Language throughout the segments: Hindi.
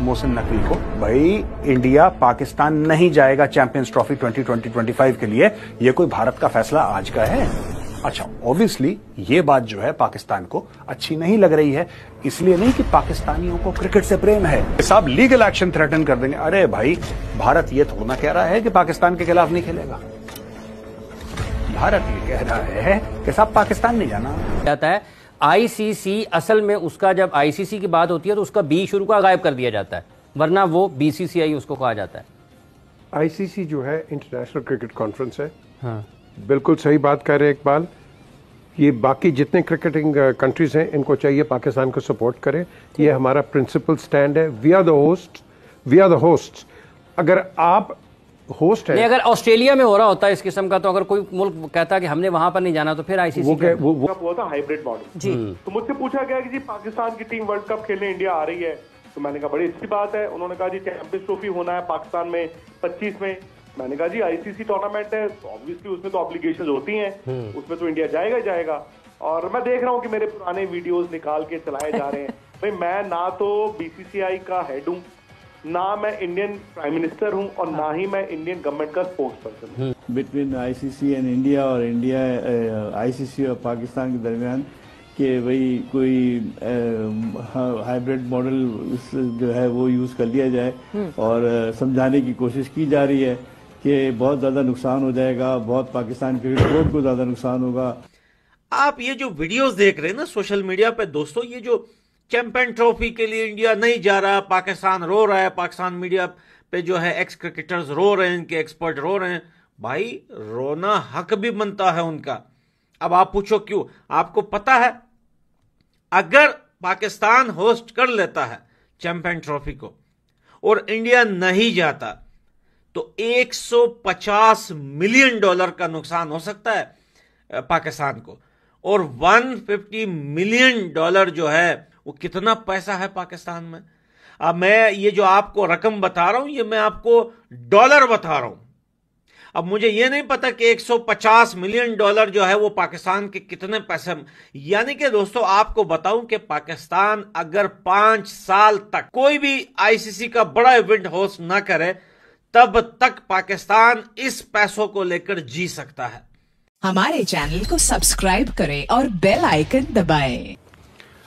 मोहसिन नकवी को, भाई इंडिया पाकिस्तान नहीं जाएगा चैंपियंस ट्रॉफी 2020-25 के लिए, ये कोई भारत का फैसला आज का है? अच्छा, ऑब्वियसली ये बात जो है पाकिस्तान को अच्छी नहीं लग रही है, इसलिए नहीं कि पाकिस्तानियों को क्रिकेट से प्रेम है, साहब लीगल एक्शन थ्रेटन कर देंगे। अरे भाई, भारत ये थोड़ा कह रहा है कि पाकिस्तान के खिलाफ नहीं खेलेगा, भारत ये कह रहा है कि साहब पाकिस्तान नहीं जाना जाता है। आईसीसी असल में उसका जब आईसीसी की बात होती है तो उसका बी शुरू का गायब कर दिया जाता है, वरना वो बीसीसीआई उसको कहा जाता है। आईसीसी जो है इंटरनेशनल क्रिकेट कॉन्फ्रेंस है। हाँ, बिल्कुल सही बात कह रहे हैं इकबाल। ये बाकी जितने क्रिकेटिंग कंट्रीज हैं इनको चाहिए पाकिस्तान को सपोर्ट करें, ये हमारा प्रिंसिपल स्टैंड है। We are the host. अगर आप होस्ट है, अगर ऑस्ट्रेलिया में हो रहा होता है इस किस्म का, तो अगर कोई मुल्क कहता है कि हमने वहां पर नहीं जाना, तो फिर आईसीसी वो था हाइब्रिड मॉडल जी। तो मुझसे पूछा गया कि जी पाकिस्तान की टीम वर्ल्ड कप खेलने इंडिया आ रही है, तो मैंने कहा बड़ी अच्छी बात है। उन्होंने कहा जी चैंपियंस ट्रॉफी होना है पाकिस्तान में 25 में। मैंने कहा जी आईसीसी टूर्नामेंट है, ऑब्वियसली उसमें तो ऑब्लिगेशंस होती हैं, उसमें तो इंडिया जाएगा ही जाएगा। और मैं देख रहा हूँ कि मेरे पुराने वीडियोस निकाल के चलाए जा रहे हैं। भाई मैं ना तो बीसीसीआई का हेड हूँ, ना मैं इंडियन प्राइम मिनिस्टर हूँ, और ना ही मैं इंडियन गवर्नमेंट का स्पोक्स पर्सन हूँ। बिटवीन आईसीसी एंड इंडिया, और इंडिया आईसीसी और पाकिस्तान के दरमियान कि भाई कोई हाइब्रिड मॉडल जो है वो यूज़ कर लिया जाए, और समझाने की कोशिश की जा रही है कि बहुत ज़्यादा नुकसान हो जाएगा, बहुत पाकिस्तान क्रिकेट बोर्ड को ज़्यादा नुकसान होगा। आप ये जो वीडियोस देख रहे हैं ना सोशल मीडिया पे दोस्तों, ये जो चैंपियन ट्रॉफी के लिए इंडिया नहीं जा रहा, पाकिस्तान रो रहा है, पाकिस्तान मीडिया पे जो है एक्स क्रिकेटर्स रो रहे हैं, इनके एक्सपर्ट रो रहे हैं, भाई रोना हक भी बनता है उनका। अब आप पूछो क्यों? आपको पता है अगर पाकिस्तान होस्ट कर लेता है चैंपियन ट्रॉफी को और इंडिया नहीं जाता, तो $150 मिलियन का नुकसान हो सकता है पाकिस्तान को, और $150 मिलियन जो है वो कितना पैसा है पाकिस्तान में। अब मैं ये जो आपको रकम बता रहा हूं, ये मैं आपको डॉलर बता रहा हूं। अब मुझे ये नहीं पता कि $150 मिलियन जो है वो पाकिस्तान के कितने पैसे, यानी कि दोस्तों आपको बताऊं कि पाकिस्तान अगर 5 साल तक कोई भी आईसीसी का बड़ा इवेंट होस्ट ना करे, तब तक पाकिस्तान इस पैसों को लेकर जी सकता है। हमारे चैनल को सब्सक्राइब करें और बेल आइकन दबाएं।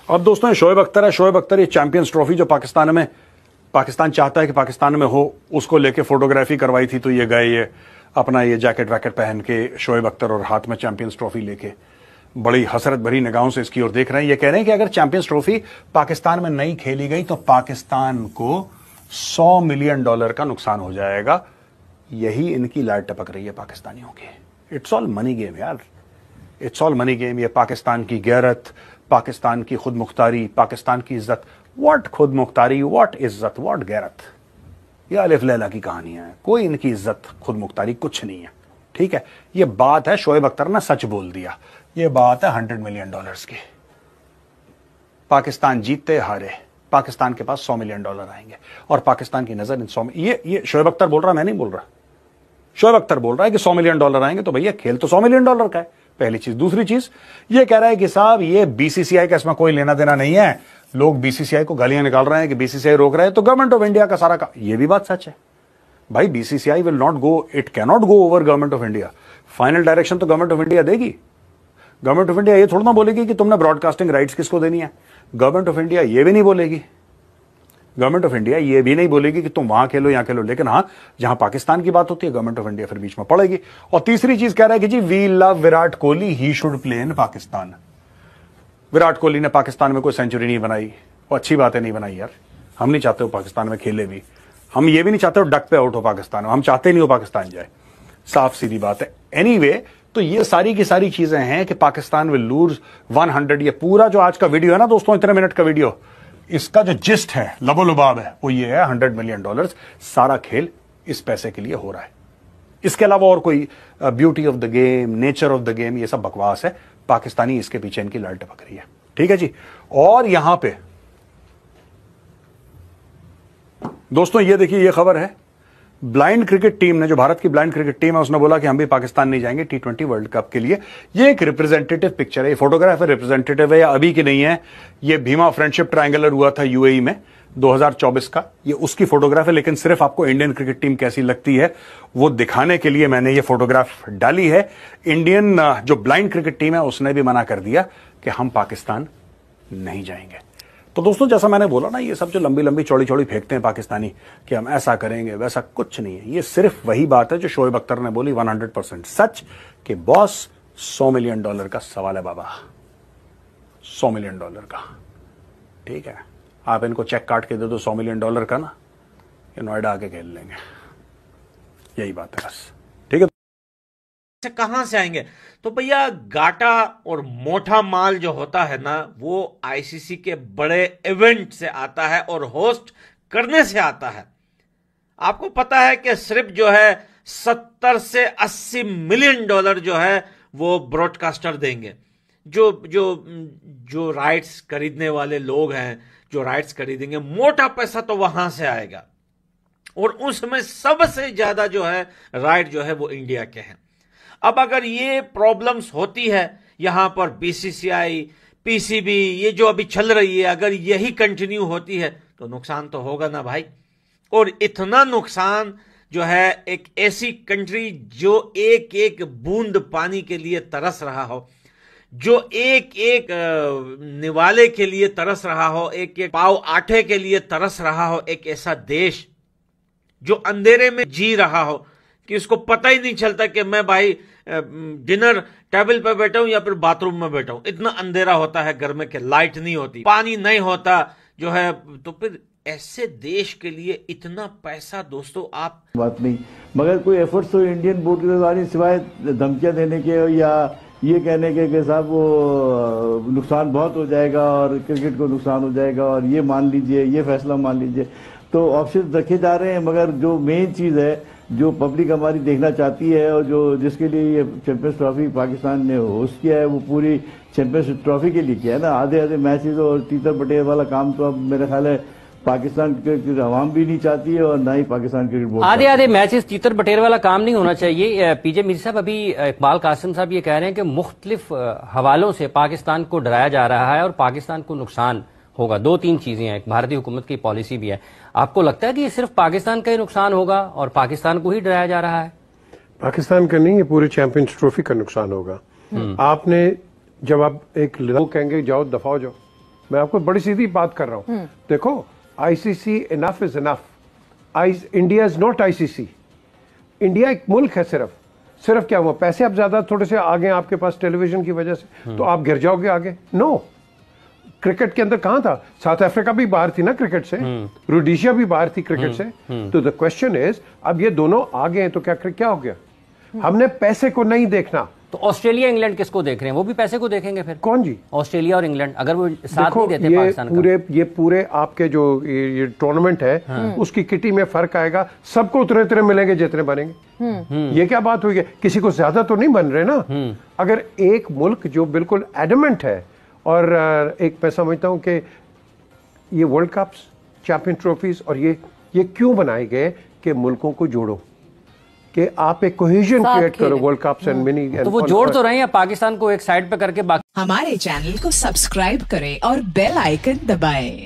अब दोस्तों शोएब अख्तर है। शोएब अख्तर ये चैंपियंस ट्रॉफी जो पाकिस्तान चाहता है कि पाकिस्तान में हो, उसको लेके फोटोग्राफी करवाई थी, तो ये गए, ये अपना ये जैकेट वैकेट पहन के शोएब अख्तर, और हाथ में चैंपियंस ट्रॉफी लेके बड़ी हसरत भरी निगाहों से इसकी ओर देख रहे हैं। ये कह रहे हैं कि अगर चैंपियंस ट्रॉफी पाकिस्तान में नहीं खेली गई तो पाकिस्तान को $100 मिलियन का नुकसान हो जाएगा। यही इनकी लाइट टपक रही है पाकिस्तानियों की। इट्स ऑल मनी गेम यार, इट्स ऑल मनी गेम। ये पाकिस्तान की गैरत, पाकिस्तान की खुद मुख्तारी, पाकिस्तान की इज्जत। व्हाट खुद मुख्तारी, व्हाट इज्जत, व्हाट गैरत, ये अलिफ लैला की कहानी है। कोई इनकी इज्जत खुद मुख्तारी कुछ नहीं है, ठीक है। ये बात है, शोएब अख्तर ने सच बोल दिया, ये बात है $100 मिलियन की। पाकिस्तान जीतते हारे, पाकिस्तान के पास $100 मिलियन आएंगे, और पाकिस्तान की नजर इन 100 ये शोएब अख्तर बोल रहा, मैं नहीं बोल रहा। शोएब अख्तर बोल रहा है कि $100 मिलियन आएंगे, तो भैया खेल तो $100 मिलियन का है, पहली चीज। दूसरी चीज ये कह रहा है कि साहब ये बीसीसीआई का इसमें कोई लेना देना नहीं है। लोग बीसीसीआई को गालियां निकाल रहे हैं कि बीसीसीआई रोक रहा है, तो गवर्नमेंट ऑफ इंडिया का सारा का, ये भी बात सच है भाई। BCCI will not go, it can not go over government of India. Final direction तो गवर्नमेंट ऑफ इंडिया देगी। गवर्नमेंट ऑफ इंडिया ये थोड़ा ना बोलेगी कि तुमने ब्रॉडकास्टिंग राइट्स किसको देनी है। गवर्नमेंट ऑफ इंडिया ये भी नहीं बोलेगी। गवर्नमेंट ऑफ इंडिया ये भी नहीं बोलेगी कि तुम वहां खेलो, यहां खेलो। लेकिन हाँ, जहां पाकिस्तान की बात होती है, गवर्नमेंट ऑफ इंडिया फिर बीच में पड़ेगी। और तीसरी चीज कह रहा है कि जी we love Virat Kohli, he should play in Pakistan. Virat Kohli ने पाकिस्तान में कोई सेंचुरी नहीं बनाई, और अच्छी बात है नहीं बनाई यार। हम नहीं चाहते हो पाकिस्तान में खेले भी, हम ये भी नहीं चाहते हो डक पे आउट हो पाकिस्तान में, हम चाहते नहीं हो पाकिस्तान जाए, साफ सीधी बात है। एनीवे, तो ये सारी की सारी चीजें हैं कि पाकिस्तान विल लूज 100। ये पूरा जो आज का वीडियो है ना दोस्तों, इतने मिनट का वीडियो, इसका जो जिस्ट है, लबोलुबाब है, वो ये है $100 मिलियन। सारा खेल इस पैसे के लिए हो रहा है। इसके अलावा और कोई beauty of the game, nature of the game, ये सब बकवास है। पाकिस्तानी इसके पीछे इनकी लाइट टपक रही है, ठीक है जी। और यहां पे दोस्तों ये देखिए, ये खबर है ब्लाइंड क्रिकेट टीम ने, जो भारत की ब्लाइंड क्रिकेट टीम है, उसने बोला कि हम भी पाकिस्तान नहीं जाएंगे T20 वर्ल्ड कप के लिए। ये एक रिप्रेजेंटेटिव पिक्चर है, ये फोटोग्राफ है, रिप्रेजेंटेटिव है, या अभी की नहीं है। ये भीमा फ्रेंडशिप ट्रायंगुलर हुआ था यूएई में 2024 का, ये उसकी फोटोग्राफ है। लेकिन सिर्फ आपको इंडियन क्रिकेट टीम कैसी लगती है वो दिखाने के लिए मैंने ये फोटोग्राफ डाली है। इंडियन जो ब्लाइंड क्रिकेट टीम है उसने भी मना कर दिया कि हम पाकिस्तान नहीं जाएंगे। तो दोस्तों, जैसा मैंने बोला ना, ये सब जो लंबी लंबी चौड़ी चौड़ी फेंकते हैं पाकिस्तानी कि हम ऐसा करेंगे वैसा, कुछ नहीं है। ये सिर्फ वही बात है जो शोएब अख्तर ने बोली, 100% सच, कि बॉस $100 मिलियन का सवाल है बाबा, $100 मिलियन का। ठीक है, आप इनको चेक काट के दे दो $100 मिलियन का ना, ये नोएडा आके खेल लेंगे। यही बात है बस। ठीक है, कहां से आएंगे? तो भैया गाटा और मोटा माल जो होता है ना, वो आईसीसी के बड़े इवेंट से आता है और होस्ट करने से आता है। आपको पता है कि सिर्फ जो है 70 से 80 मिलियन डॉलर जो है वो ब्रॉडकास्टर देंगे। जो राइट्स खरीदने वाले लोग हैं, जो राइट्स खरीदेंगे, मोटा पैसा तो वहां से आएगा। और उसमें सबसे ज्यादा जो है राइट जो है वो इंडिया के हैं। अब अगर ये प्रॉब्लम्स होती है यहां पर, बीसीसीआई, पीसीबी, ये जो अभी चल रही है, अगर यही कंटिन्यू होती है तो नुकसान तो होगा ना भाई। और इतना नुकसान जो है एक ऐसी कंट्री जो एक एक बूंद पानी के लिए तरस रहा हो, जो एक एक निवाले के लिए तरस रहा हो, एक एक पाव आटे के लिए तरस रहा हो, एक ऐसा देश जो अंधेरे में जी रहा हो कि उसको पता ही नहीं चलता कि मैं भाई डिनर टेबल पे बैठा हूं या फिर बाथरूम में बैठा हूं। इतना अंधेरा होता है घर में कि लाइट नहीं होती, पानी नहीं होता जो है। तो फिर ऐसे देश के लिए इतना पैसा, दोस्तों आप बात नहीं, मगर कोई एफर्ट्स तो इंडियन बोर्ड की तरफ आ रही, सिवाय धमकियां देने के या ये कहने के कि साहब वो नुकसान बहुत हो जाएगा और क्रिकेट को नुकसान हो जाएगा और ये मान लीजिए, ये फैसला मान लीजिए। तो ऑप्शन रखे जा रहे हैं, मगर जो मेन चीज है, जो पब्लिक हमारी देखना चाहती है और जो जिसके लिए ये चैंपियंस ट्रॉफी पाकिस्तान ने होस्ट किया है, वो पूरी चैंपियंस ट्रॉफी के लिए किया है ना। आधे आधे मैचेस और तीतर बटेर वाला काम तो अब मेरा ख्याल है पाकिस्तान क्रिकेट अवाम भी नहीं चाहती है और ना ही पाकिस्तान क्रिकेट बोर्ड। आधे आधे मैचेस तीतर बटेर वाला काम नहीं होना चाहिए। पीजे मीर साहब, अभी इकबाल कासिम साहब ये कह रहे हैं कि मुख्तलिफ हवालों से पाकिस्तान को डराया जा रहा है और पाकिस्तान को नुकसान होगा। 2-3 चीजें हैं, भारतीय हुकूमत की पॉलिसी भी है। आपको लगता है कि ये सिर्फ पाकिस्तान का ही नुकसान होगा और पाकिस्तान को ही डराया जा रहा है? पाकिस्तान का नहीं, ये पूरे चैंपियंस ट्रॉफी का नुकसान होगा। आपने जब आप एक लोग कहेंगे जाओ दफा हो जाओ, मैं आपको बड़ी सीधी बात कर रहा हूं। देखो, ICC enough is enough, India is not ICC. India एक मुल्क है, सिर्फ क्या हुआ, पैसे अब ज्यादा थोड़े से आगे आपके पास टेलीविजन की वजह से, तो आप गिर जाओगे आगे। नो, क्रिकेट के अंदर कहां था? साउथ अफ्रीका भी बाहर थी ना क्रिकेट से, रोडेशिया भी बाहर थी क्रिकेट से। तो द क्वेश्चन इज, अब ये दोनों आगे हैं तो क्या हो गया? हमने पैसे को नहीं देखना। तो ऑस्ट्रेलिया इंग्लैंड किसको देख रहे हैं? वो भी पैसे को देखेंगे फिर? कौन जी? ऑस्ट्रेलिया और इंग्लैंड, अगर वो साथ नहीं देते पाकिस्तान का। ये पूरे आपके जो ये टूर्नामेंट है, उसकी किटी में फर्क आएगा। सबको उतने मिलेंगे जितने बनेंगे। ये क्या बात हुई है? किसी को ज्यादा तो नहीं बन रहे ना। अगर एक मुल्क जो बिल्कुल एडमेंट है, और एक मैं समझता हूं कि ये वर्ल्ड कप्स, चैंपियन ट्रॉफीज और ये क्यों बनाए गए कि मुल्कों को जोड़ो, कि आप एक कोहेजन क्रिएट करो वर्ल्ड कप्स एंड मिनी। तो वो जोड़ तो रहे हैं पाकिस्तान को एक साइड पे करके। हमारे चैनल को सब्सक्राइब करें और बेल आइकन दबाएं।